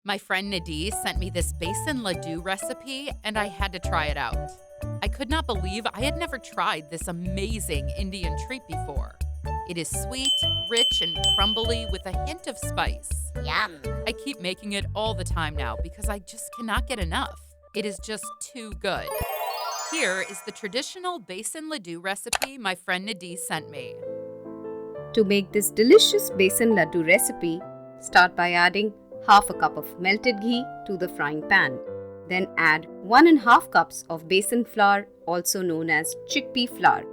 My friend Nadee sent me this Besan Ladoo recipe, and I had to try it out. I could not believe I had never tried this amazing Indian treat before. It is sweet, rich, and crumbly with a hint of spice. Yum. I keep making it all the time now because I just cannot get enough. It is just too good. Here is the traditional Besan Ladoo recipe my friend Nadee sent me. To make this delicious Besan Ladoo recipe, start by adding half a cup of melted ghee to the frying pan. Then add 1.5 cups of besan flour, also known as chickpea flour.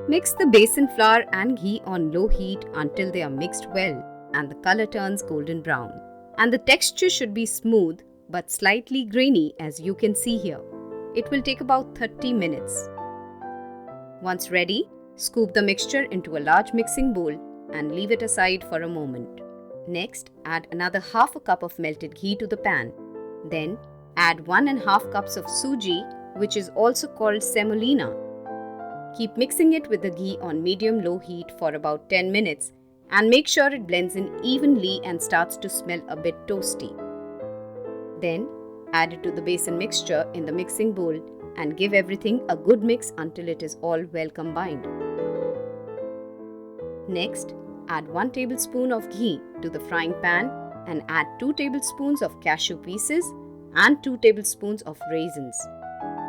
Mix the besan flour and ghee on low heat until they are mixed well and the color turns golden brown. And the texture should be smooth but slightly grainy, as you can see here. It will take about 30 minutes. Once ready, scoop the mixture into a large mixing bowl and leave it aside for a moment. Next, add another half a cup of melted ghee to the pan. Then, add 1.5 cups of suji, which is also called semolina. Keep mixing it with the ghee on medium-low heat for about 10 minutes and make sure it blends in evenly and starts to smell a bit toasty. Then, add it to the besan mixture in the mixing bowl and give everything a good mix until it is all well combined. Next, add 1 tablespoon of ghee to the frying pan and add 2 tablespoons of cashew pieces and 2 tablespoons of raisins.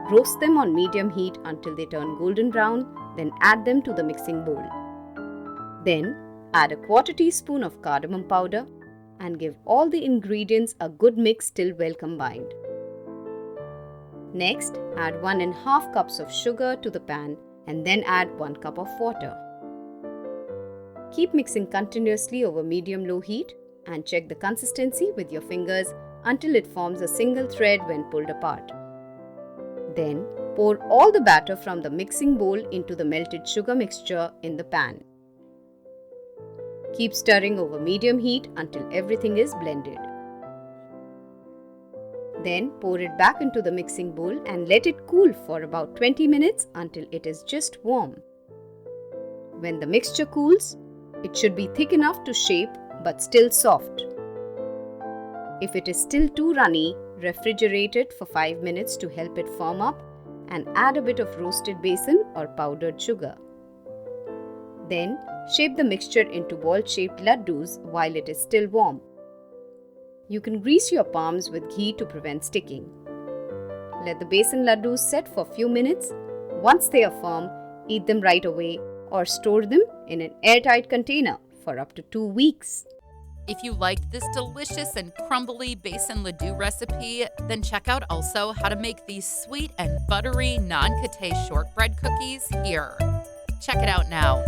Roast them on medium heat until they turn golden brown, then add them to the mixing bowl. Then, add a 1/4 teaspoon of cardamom powder and give all the ingredients a good mix till well combined. Next, add 1.5 cups of sugar to the pan and then add 1 cup of water. Keep mixing continuously over medium-low heat and check the consistency with your fingers until it forms a single thread when pulled apart. Then, pour all the batter from the mixing bowl into the melted sugar mixture in the pan. Keep stirring over medium heat until everything is blended. Then, pour it back into the mixing bowl and let it cool for about 20 minutes until it is just warm. When the mixture cools, it should be thick enough to shape but still soft. If it is still too runny, refrigerate it for 5 minutes to help it firm up and add a bit of roasted besan or powdered sugar. Then, shape the mixture into ball-shaped laddus while it is still warm. You can grease your palms with ghee to prevent sticking. Let the besan laddus set for a few minutes. Once they are firm, eat them right away or store them in an airtight container for up to 2 weeks. If you liked this delicious and crumbly Besan Ladoo recipe, then check out also how to make these sweet and buttery non-kate shortbread cookies here. Check it out now.